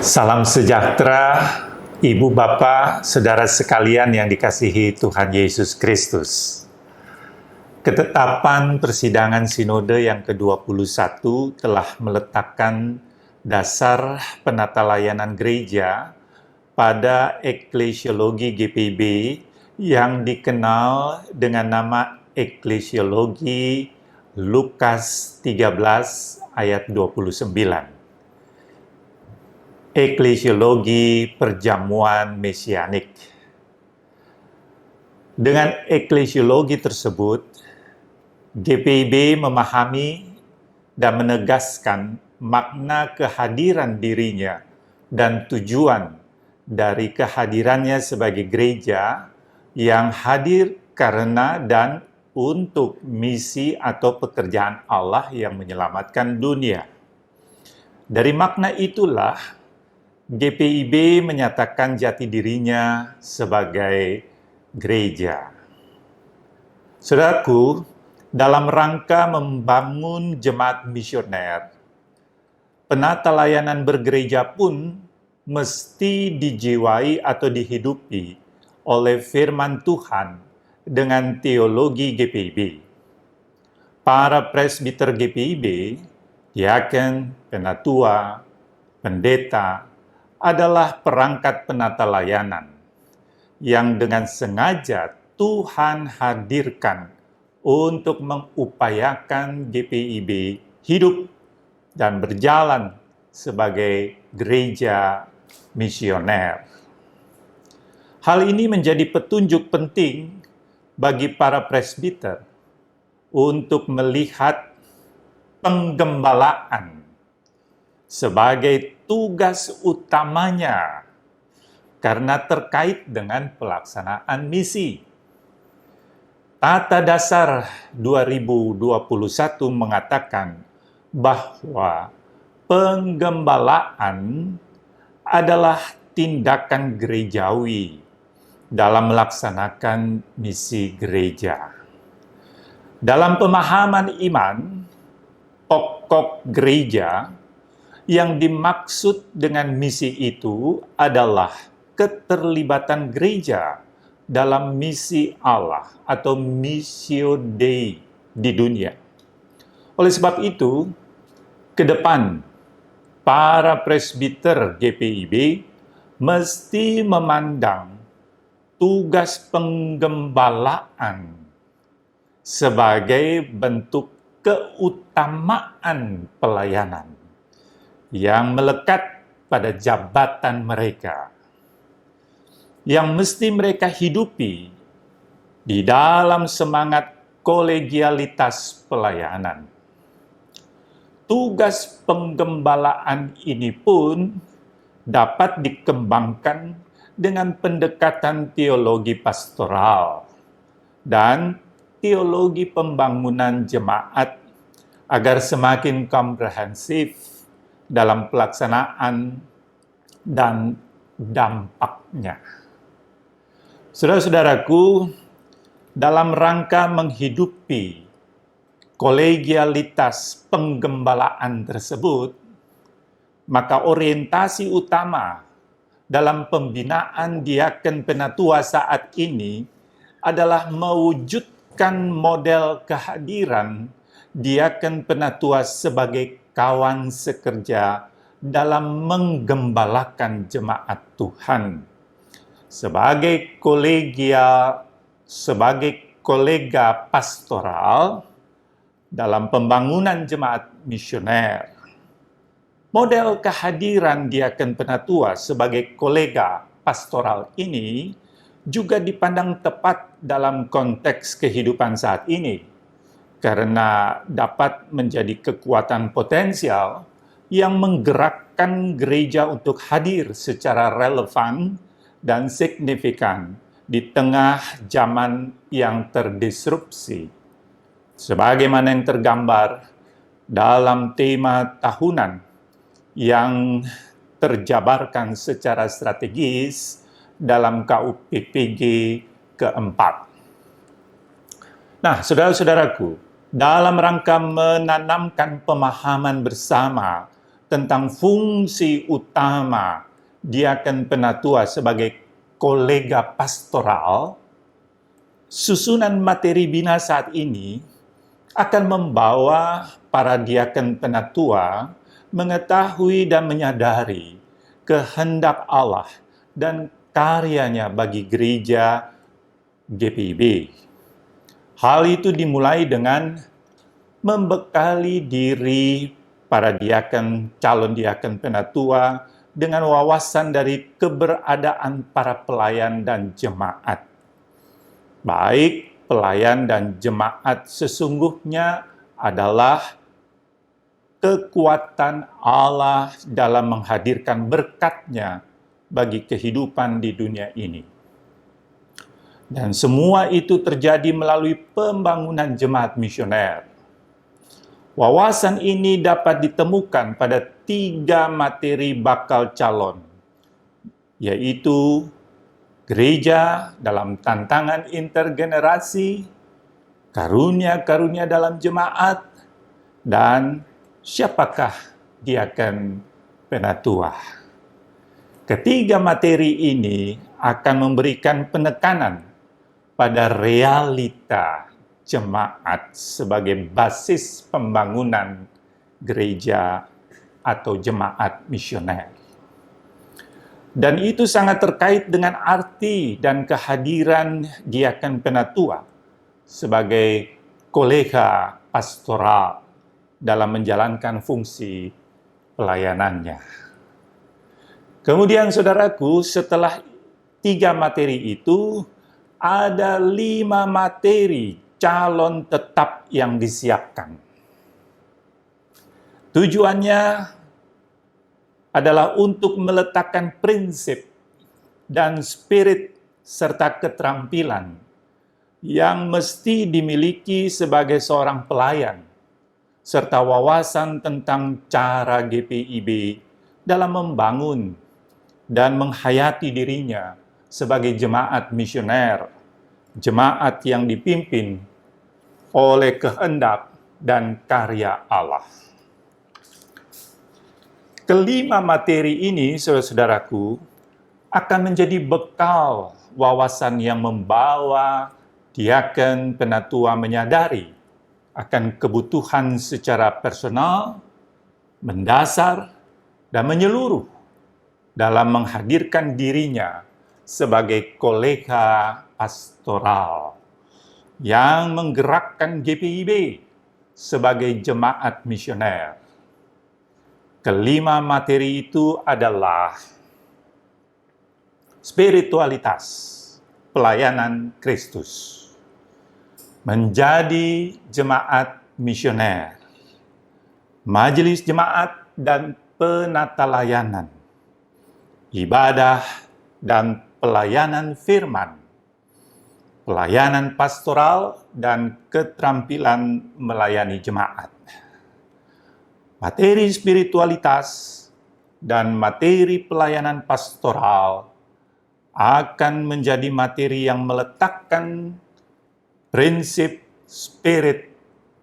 Salam sejahtera, Ibu Bapak, Saudara sekalian yang dikasihi Tuhan Yesus Kristus. Ketetapan persidangan Sinode yang ke-21 telah meletakkan dasar penata layanan gereja pada eklesiologi GPIB yang dikenal dengan nama eklesiologi Lukas 13 ayat 29. Eklesiologi perjamuan mesianik. Dengan eklesiologi tersebut, GPIB memahami dan menegaskan makna kehadiran dirinya dan tujuan dari kehadirannya sebagai gereja yang hadir karena dan untuk misi atau pekerjaan Allah yang menyelamatkan dunia. Dari makna itulah GPIB menyatakan jati dirinya sebagai gereja. Saudaraku, dalam rangka membangun jemaat misioner, penata layanan bergereja pun mesti dijiwai atau dihidupi oleh firman Tuhan dengan teologi GPIB. Para presbiter GPIB, diaken, penatua, pendeta, adalah perangkat penata layanan yang dengan sengaja Tuhan hadirkan untuk mengupayakan GPIB hidup dan berjalan sebagai gereja misioner. Hal ini menjadi petunjuk penting bagi para presbiter untuk melihat penggembalaan sebagai tugas utamanya karena terkait dengan pelaksanaan misi. Tata Dasar 2021 mengatakan bahwa penggembalaan adalah tindakan gerejawi dalam melaksanakan misi gereja. Dalam pemahaman iman, pokok gereja yang dimaksud dengan misi itu adalah keterlibatan gereja dalam misi Allah atau Missio Dei di dunia. Oleh sebab itu, ke depan para presbiter GPIB mesti memandang tugas penggembalaan sebagai bentuk keutamaan pelayanan yang melekat pada jabatan mereka, yang mesti mereka hidupi di dalam semangat kolegialitas pelayanan. Tugas penggembalaan ini pun dapat dikembangkan dengan pendekatan teologi pastoral dan teologi pembangunan jemaat agar semakin komprehensif dalam pelaksanaan dan dampaknya. Saudara-saudaraku, dalam rangka menghidupi kolegialitas penggembalaan tersebut, maka orientasi utama dalam pembinaan diaken penatua saat ini adalah mewujudkan model kehadiran diaken penatua sebagai kawan sekerja dalam menggembalakan jemaat Tuhan. Sebagai kolega pastoral dalam pembangunan jemaat misioner. Model kehadiran diaken penatua sebagai kolega pastoral ini juga dipandang tepat dalam konteks kehidupan saat ini, karena dapat menjadi kekuatan potensial yang menggerakkan gereja untuk hadir secara relevan dan signifikan di tengah zaman yang terdisrupsi. Sebagaimana yang tergambar dalam tema tahunan yang terjabarkan secara strategis dalam KUPPG keempat. Nah, saudara-saudaraku, dalam rangka menanamkan pemahaman bersama tentang fungsi utama diaken penatua sebagai kolega pastoral, susunan materi bina saat ini akan membawa para diaken penatua mengetahui dan menyadari kehendak Allah dan karyanya bagi gereja GPIB. Hal itu dimulai dengan membekali diri para diaken, calon diaken penatua dengan wawasan dari keberadaan para pelayan dan jemaat. Baik pelayan dan jemaat sesungguhnya adalah kekuatan Allah dalam menghadirkan berkat-Nya bagi kehidupan di dunia ini. Dan semua itu terjadi melalui pembangunan jemaat misioner. Wawasan ini dapat ditemukan pada 3 materi bakal calon, yaitu gereja dalam tantangan intergenerasi, karunia-karunia dalam jemaat, dan siapakah diaken penatua. Ketiga materi ini akan memberikan penekanan pada realita jemaat sebagai basis pembangunan gereja atau jemaat misioner. Dan itu sangat terkait dengan arti dan kehadiran diaken penatua sebagai kolega pastoral dalam menjalankan fungsi pelayanannya. Kemudian saudaraku, setelah 3 materi itu, ada 5 materi calon tetap yang disiapkan. Tujuannya adalah untuk meletakkan prinsip dan spirit serta keterampilan yang mesti dimiliki sebagai seorang pelayan, serta wawasan tentang cara GPIB dalam membangun dan menghayati dirinya sebagai jemaat misioner, jemaat yang dipimpin oleh kehendak dan karya Allah. Kelima materi ini, saudara-saudaraku, akan menjadi bekal wawasan yang membawa diaken penatua menyadari akan kebutuhan secara personal, mendasar, dan menyeluruh dalam menghadirkan dirinya sebagai kolega pastoral yang menggerakkan GPIB sebagai jemaat misioner. Kelima materi itu adalah spiritualitas pelayanan Kristus, menjadi jemaat misioner, majelis jemaat dan penata layanan, ibadah dan pelayanan firman, pelayanan pastoral, dan keterampilan melayani jemaat. Materi spiritualitas dan materi pelayanan pastoral akan menjadi materi yang meletakkan prinsip, spirit,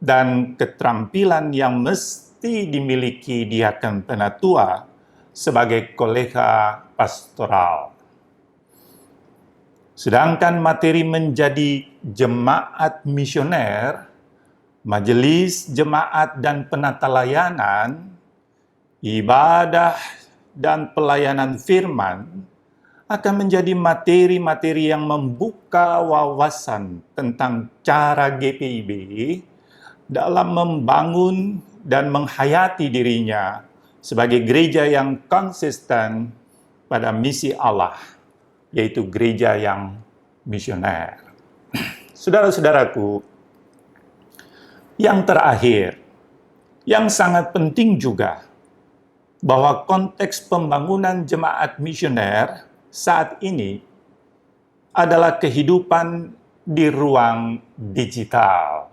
dan keterampilan yang mesti dimiliki diaken penatua sebagai kolega pastoral. Sedangkan materi menjadi jemaat misioner, majelis jemaat dan penata layanan, ibadah dan pelayanan firman akan menjadi materi-materi yang membuka wawasan tentang cara GPIB dalam membangun dan menghayati dirinya sebagai gereja yang konsisten pada misi Allah, yaitu gereja yang misioner. Saudara-saudaraku, yang terakhir, yang sangat penting juga, bahwa konteks pembangunan jemaat misioner saat ini adalah kehidupan di ruang digital.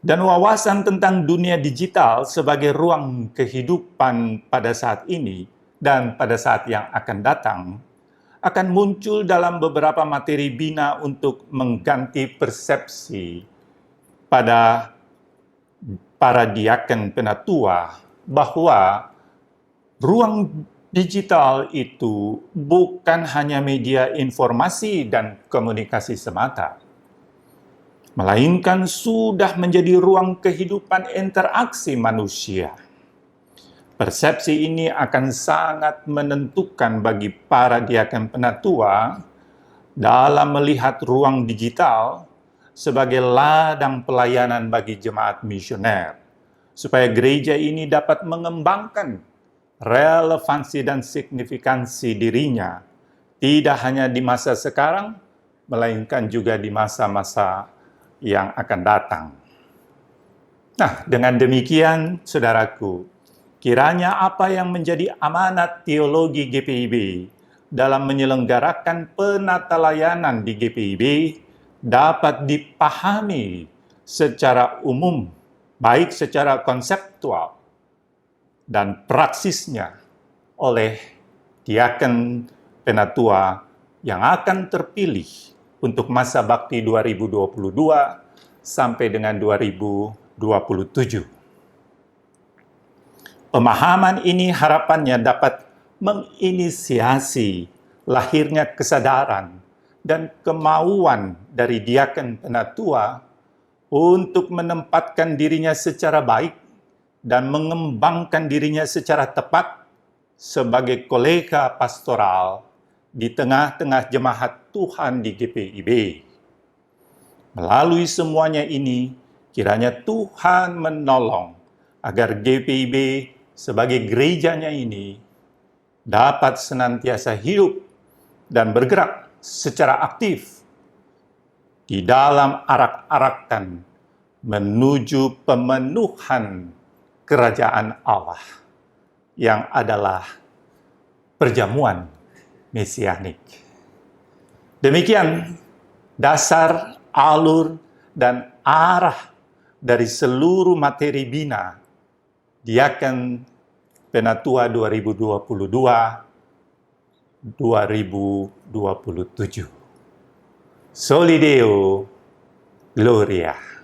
Dan wawasan tentang dunia digital sebagai ruang kehidupan pada saat ini dan pada saat yang akan datang akan muncul dalam beberapa materi bina untuk mengganti persepsi pada para diaken penatua bahwa ruang digital itu bukan hanya media informasi dan komunikasi semata, melainkan sudah menjadi ruang kehidupan interaksi manusia. Persepsi ini akan sangat menentukan bagi para diaken penatua dalam melihat ruang digital sebagai ladang pelayanan bagi jemaat misioner, supaya gereja ini dapat mengembangkan relevansi dan signifikansi dirinya, tidak hanya di masa sekarang, melainkan juga di masa-masa yang akan datang. Nah, dengan demikian, saudaraku, kiranya apa yang menjadi amanat teologi GPIB dalam menyelenggarakan penata layanan di GPIB dapat dipahami secara umum, baik secara konseptual dan praksisnya oleh diaken penatua yang akan terpilih untuk masa bakti 2022 sampai dengan 2027. Pemahaman ini harapannya dapat menginisiasi lahirnya kesadaran dan kemauan dari diaken penatua untuk menempatkan dirinya secara baik dan mengembangkan dirinya secara tepat sebagai kolega pastoral di tengah-tengah jemaat Tuhan di GPIB. Melalui semuanya ini, kiranya Tuhan menolong agar GPIB sebagai gerejanya ini dapat senantiasa hidup dan bergerak secara aktif di dalam arak-arakan menuju pemenuhan kerajaan Allah yang adalah perjamuan mesianik. Demikian dasar, alur, dan arah dari seluruh materi bina Diaken Penatua 2022-2027. Soli Deo Gloria.